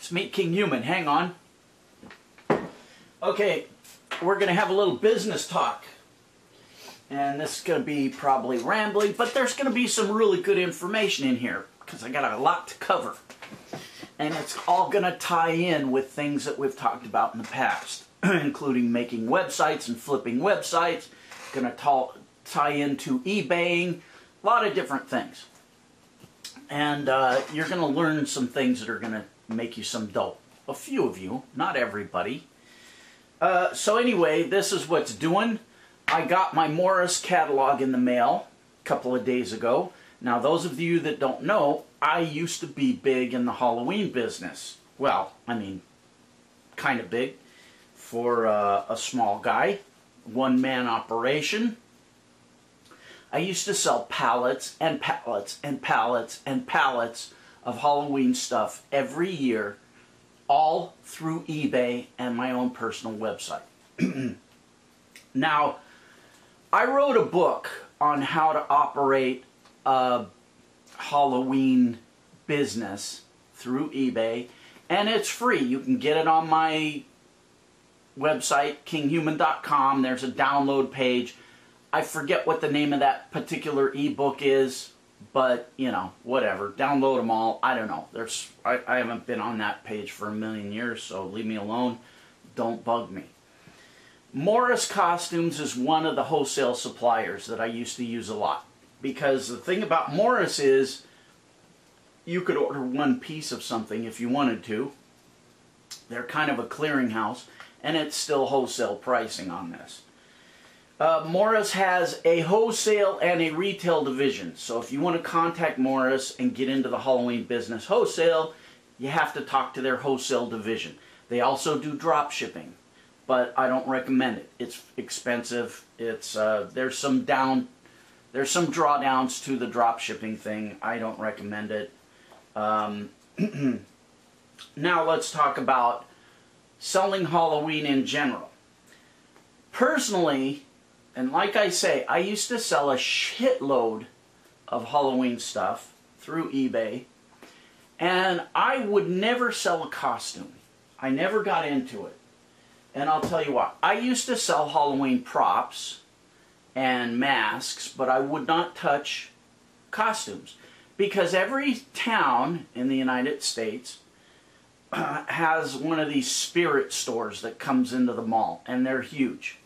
It's me, Kinghuman. Hang on. Okay, we're going to have a little business talk. And this is going to be probably rambling, but there's going to be some really good information in here because I got a lot to cover. And it's all going to tie in with things that we've talked about in the past, including making websites and flipping websites. Going to tie into eBaying, a lot of different things. And you're going to learn some things that are going to make you some dough. A few of you, not everybody. So anyway, this is what's doing. I got my Morris catalog in the mail a couple of days ago. Now, those of you that don't know, I used to be big in the Halloween business. Well, I mean, kind of big for a small guy, one-man operation. I used to sell pallets and pallets and pallets and pallets of Halloween stuff every year, all through eBay and my own personal website. Now, I wrote a book on how to operate a Halloween business through eBay, and it's free. You can get it on my website, kinghuman.com. There's a download page. I forget what the name of that particular ebook is, but, you know, whatever. Download them all. I don't know. I haven't been on that page for a million years, so leave me alone. Don't bug me. Morris Costumes is one of the wholesale suppliers that I used to use a lot. Because the thing about Morris is you could order one piece of something if you wanted to. They're kind of a clearinghouse, and it's still wholesale pricing on this. Morris has a wholesale and a retail division. So if you want to contact Morris and get into the Halloween business wholesale, you have to talk to their wholesale division. They also do drop shipping, but I don't recommend it. It's expensive. It's there's some drawdowns to the drop shipping thing. I don't recommend it. Now let's talk about selling Halloween in general. Personally, and like I say, I used to sell a shitload of Halloween stuff through eBay, and I would never sell a costume. I never got into it. And I'll tell you what, I used to sell Halloween props and masks, but I would not touch costumes. Because every town in the United States has one of these spirit stores that comes into the mall, and they're huge.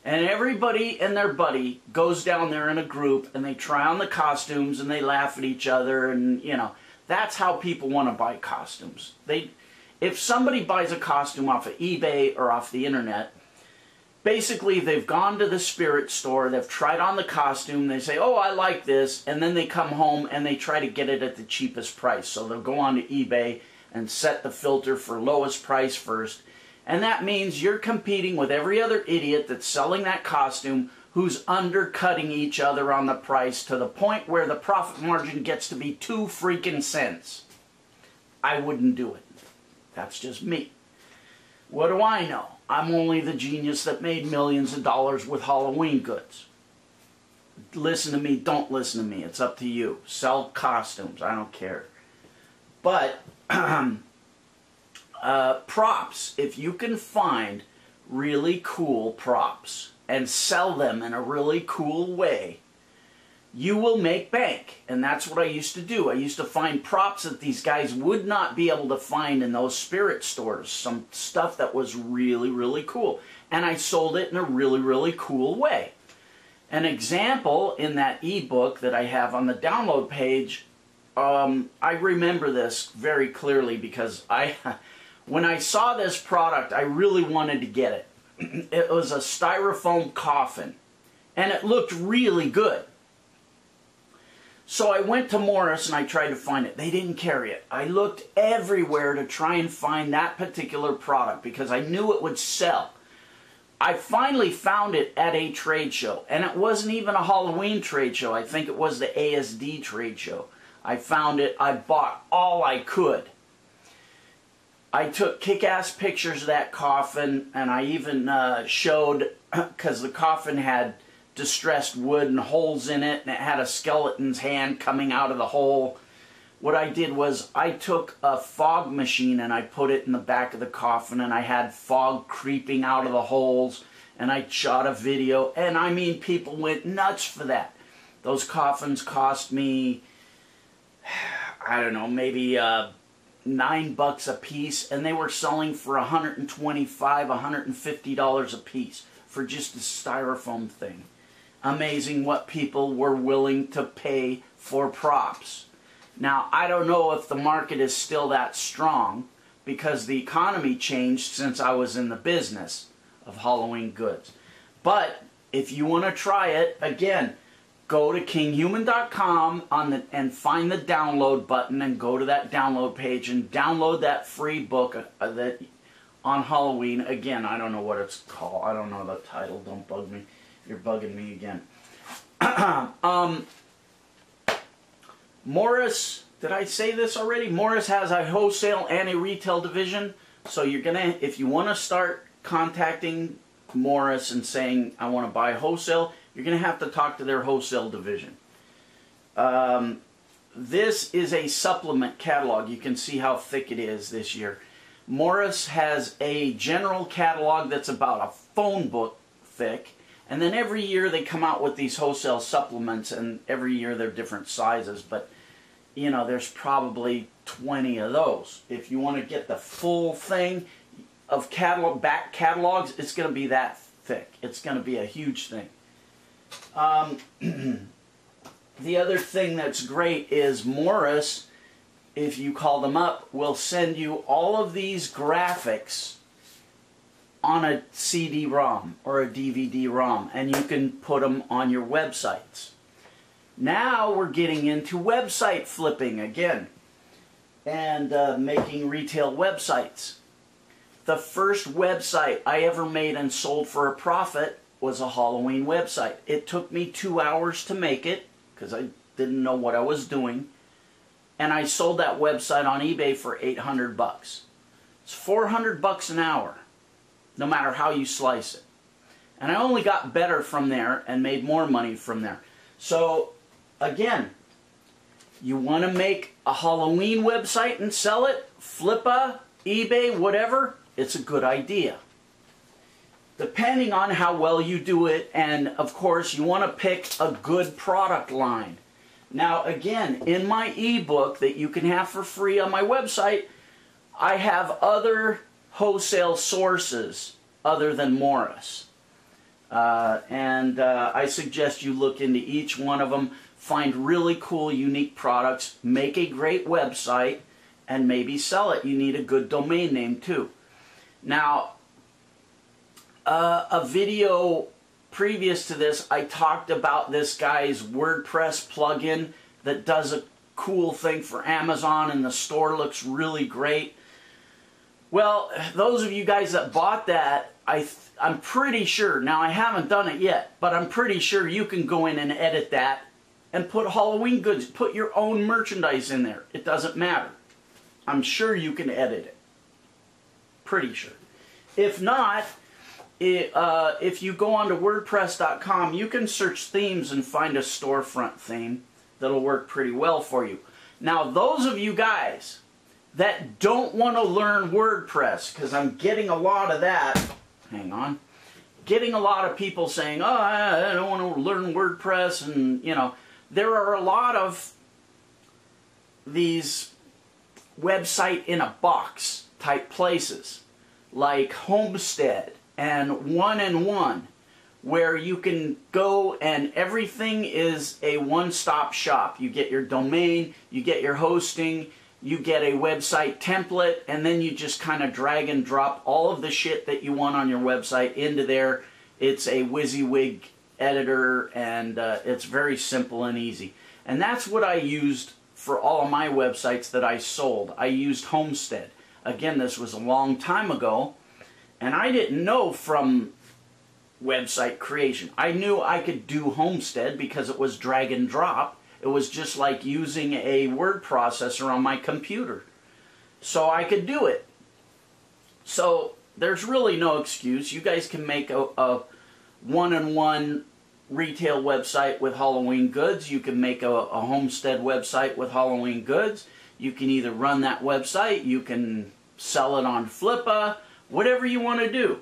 And everybody and their buddy goes down there in a group, and they try on the costumes, and they laugh at each other, and, you know, that's how people want to buy costumes. If somebody buys a costume off of eBay or off the internet, basically they've gone to the spirit store, they've tried on the costume, they say, oh, I like this, and then they come home and they try to get it at the cheapest price. So they'll go on to eBay and set the filter for lowest price first. And that means you're competing with every other idiot that's selling that costume who's undercutting each other on the price to the point where the profit margin gets to be 2 freaking cents. I wouldn't do it. That's just me. What do I know? I'm only the genius that made millions of dollars with Halloween goods. Listen to me, don't listen to me. It's up to you. Sell costumes. I don't care. But props, if you can find really cool props and sell them in a really cool way, you will make bank. And that's what I used to do. I used to find props that these guys would not be able to find in those spirit stores. Some stuff that was really, really cool. And I sold it in a really, really cool way. An example in that ebook that I have on the download page, I remember this very clearly because when I saw this product, I really wanted to get it. It was a styrofoam coffin, and it looked really good. So I went to Morris and I tried to find it. They didn't carry it. I looked everywhere to try and find that particular product because I knew it would sell. I finally found it at a trade show, and it wasn't even a Halloween trade show. I think it was the ASD trade show. I found it. I bought all I could. I took kick-ass pictures of that coffin, and I even showed, because the coffin had distressed wood and holes in it, and it had a skeleton's hand coming out of the hole. what I did was I took a fog machine and I put it in the back of the coffin, and I had fog creeping out of the holes, and I shot a video, and I mean, people went nuts for that. Those coffins cost me, I don't know, maybe $9 a piece, and they were selling for $125, $150 a piece for just a styrofoam thing. Amazing what people were willing to pay for props. Now, I don't know if the market is still that strong, because the economy changed since I was in the business of Halloween goods. But if you want to try it, again, go to kinghuman.com and find the download button, and go to that download page and download that free book that on Halloween. Again, I don't know what it's called. I don't know the title. Don't bug me. You're bugging me again. Morris, did I say this already? Morris has a wholesale and a retail division. So you're gonna, if you want to start contacting Morris and saying, I want to buy wholesale, you're going to have to talk to their wholesale division. This is a supplement catalog. You can see how thick it is this year. Morris has a general catalog that's about a phone book thick, and then every year they come out with these wholesale supplements, and every year they're different sizes, but you know, there's probably 20 of those. If you want to get the full thing of back catalogs, it's going to be that thick. It's going to be a huge thing. The other thing that's great is Morris, if you call them up, will send you all of these graphics on a CD-ROM or a DVD-ROM, and you can put them on your websites. Now we're getting into website flipping again, and making retail websites. The first website I ever made and sold for a profit was a Halloween website. It took me 2 hours to make it, because I didn't know what I was doing, and I sold that website on eBay for $800. It's $400 an hour, no matter how you slice it. And I only got better from there and made more money from there. So again, you want to make a Halloween website and sell it, Flippa, eBay, whatever, it's a good idea. Depending on how well you do it, and of course you want to pick a good product line. Now again, in my ebook that you can have for free on my website, I have other wholesale sources other than Morris. I suggest you look into each one of them, find really cool, unique products, make a great website, and maybe sell it. You need a good domain name too. Now, a video previous to this, I talked about this guy's WordPress plugin that does a cool thing for Amazon, and the store looks really great. Well, those of you guys that bought that, I'm pretty sure, now I haven't done it yet, but I'm pretty sure you can go in and edit that and put Halloween goods, put your own merchandise in there. It doesn't matter. I'm sure you can edit it. Pretty sure. If not, if you go onto WordPress.com, you can search themes and find a storefront theme that'll work pretty well for you. Now, those of you guys that don't want to learn WordPress, because I'm getting a lot of that, hang on, getting a lot of people saying, oh, I don't want to learn WordPress, and, you know, there are a lot of these website in a box type places, like Homestead and One-and-One, where you can go and everything is a one-stop shop. You get your domain, you get your hosting, you get a website template, and then you just kind of drag and drop all of the shit that you want on your website into there. It's a WYSIWYG editor, and it's very simple and easy. And that's what I used for all of my websites that I sold. I used Homestead. Again, this was a long time ago, and I didn't know from website creation. I knew I could do Homestead because it was drag and drop. It was just like using a word processor on my computer. So I could do it. So there's really no excuse. You guys can make a one-on-one retail website with Halloween goods. You can make a homestead website with Halloween goods. You can either run that website, you can sell it on Flippa, whatever you want to do.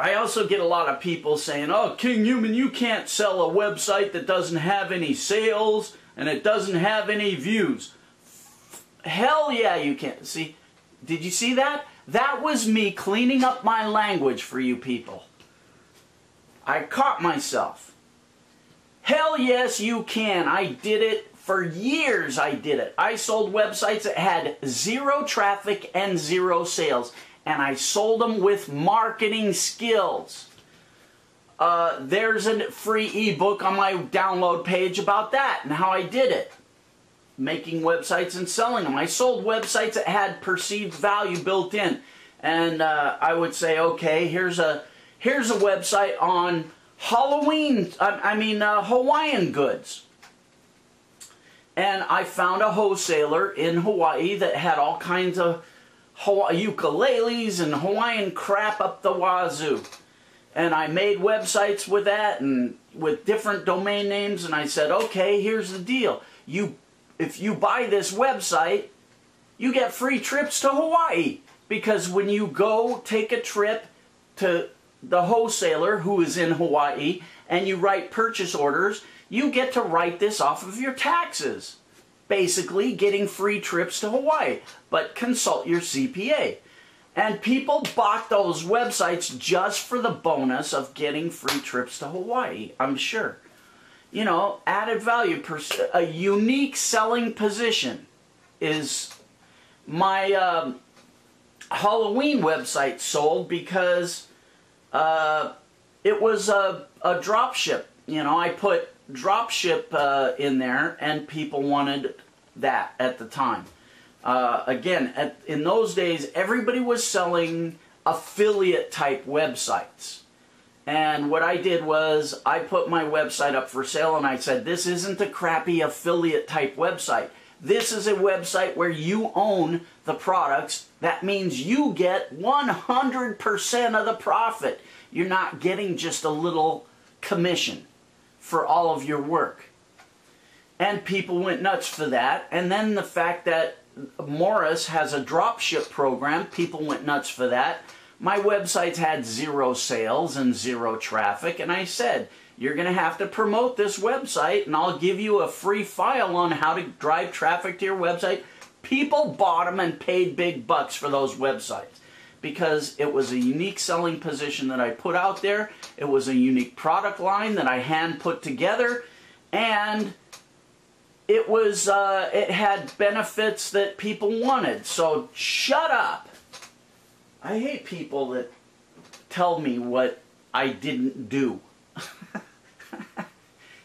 I also get a lot of people saying, oh, Kinghuman, you can't sell a website that doesn't have any sales and it doesn't have any views. Hell yeah, you can. See, did you see that? That was me cleaning up my language for you people. I caught myself. Hell yes, you can. I did it for years. I did it. I sold websites that had 0 traffic and 0 sales. And I sold them with marketing skills. There's a free ebook on my download page about that and how I did it. Making websites and selling them. I sold websites that had perceived value built in. And I would say, okay, here's a website on Halloween, Hawaiian goods. And I found a wholesaler in Hawaii that had all kinds of ukuleles and Hawaiian crap up the wazoo. And I made websites with that and with different domain names, and I said, okay, here's the deal. If you buy this website, you get free trips to Hawaii. Because when you go take a trip to the wholesaler who is in Hawaii and you write purchase orders, you get to write this off of your taxes. Basically getting free trips to Hawaii, but consult your CPA. And people bought those websites just for the bonus of getting free trips to Hawaii, I'm sure. You know, added value, a unique selling position is my Halloween website sold because it was a drop ship. You know, I put dropship in there, and people wanted that at the time. Again, in those days, everybody was selling affiliate type websites. And what I did was I put my website up for sale, and I said, this isn't a crappy affiliate type website. This is a website where you own the products. That means you get 100% of the profit. You're not getting just a little commission for all of your work. And people went nuts for that. And then the fact that Morris has a dropship program, people went nuts for that. My websites had 0 sales and 0 traffic, and I said, you're going to have to promote this website, and I'll give you a free file on how to drive traffic to your website. People bought them and paid big bucks for those websites because it was a unique selling position that I put out there. It was a unique product line that I hand put together, and it was it had benefits that people wanted. So shut up. I hate people that tell me what I didn't do.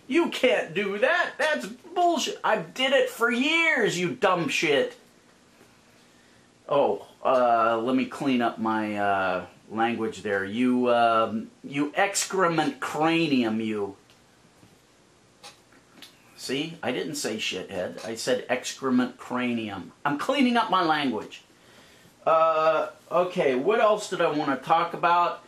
You can't do that. That's bullshit. I did it for years, you dumb shit. Oh, let me clean up my language there. You excrement cranium, you. See, I didn't say shithead. I said excrement cranium. I'm cleaning up my language. Okay, what else did I want to talk about?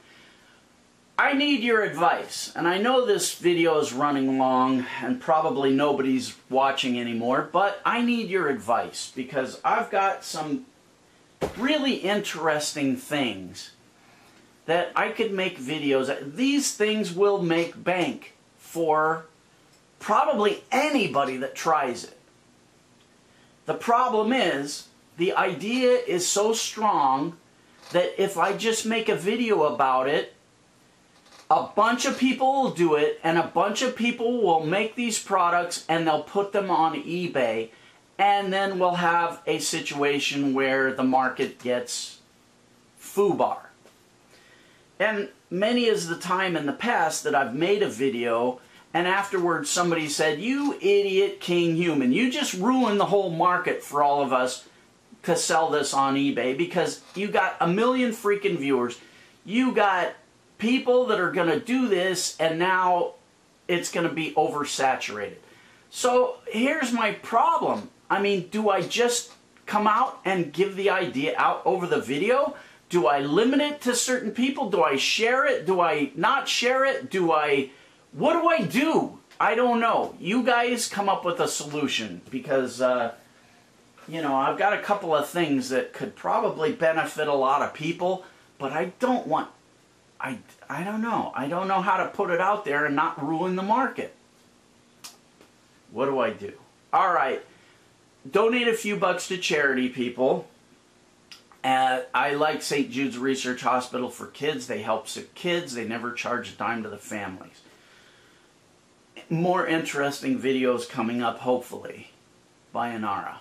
I need your advice. And I know this video is running long and probably nobody's watching anymore, but I need your advice because I've got some really interesting things that I could make videos. These things will make bank for probably anybody that tries it. The problem is, the idea is so strong that if I just make a video about it, a bunch of people will do it, and a bunch of people will make these products and they'll put them on eBay, and then we'll have a situation where the market gets foobar. And many is the time in the past that I've made a video and afterwards somebody said, you idiot Kinghuman, you just ruined the whole market for all of us to sell this on eBay because you got 1 million freaking viewers. You got people that are going to do this, and now it's going to be oversaturated. So here's my problem. I mean, do I just come out and give the idea out over the video? Do I limit it to certain people? Do I share it? Do I not share it? What do I do? I don't know. You guys come up with a solution, because, you know, I've got a couple of things that could probably benefit a lot of people, but I don't want, I don't know. I don't know how to put it out there and not ruin the market. What do I do? All right. Donate a few bucks to charity, people. I like St. Jude's Research Hospital for Kids. They help sick kids. They never charge a dime to the families. More interesting videos coming up, hopefully. Bye, Anara.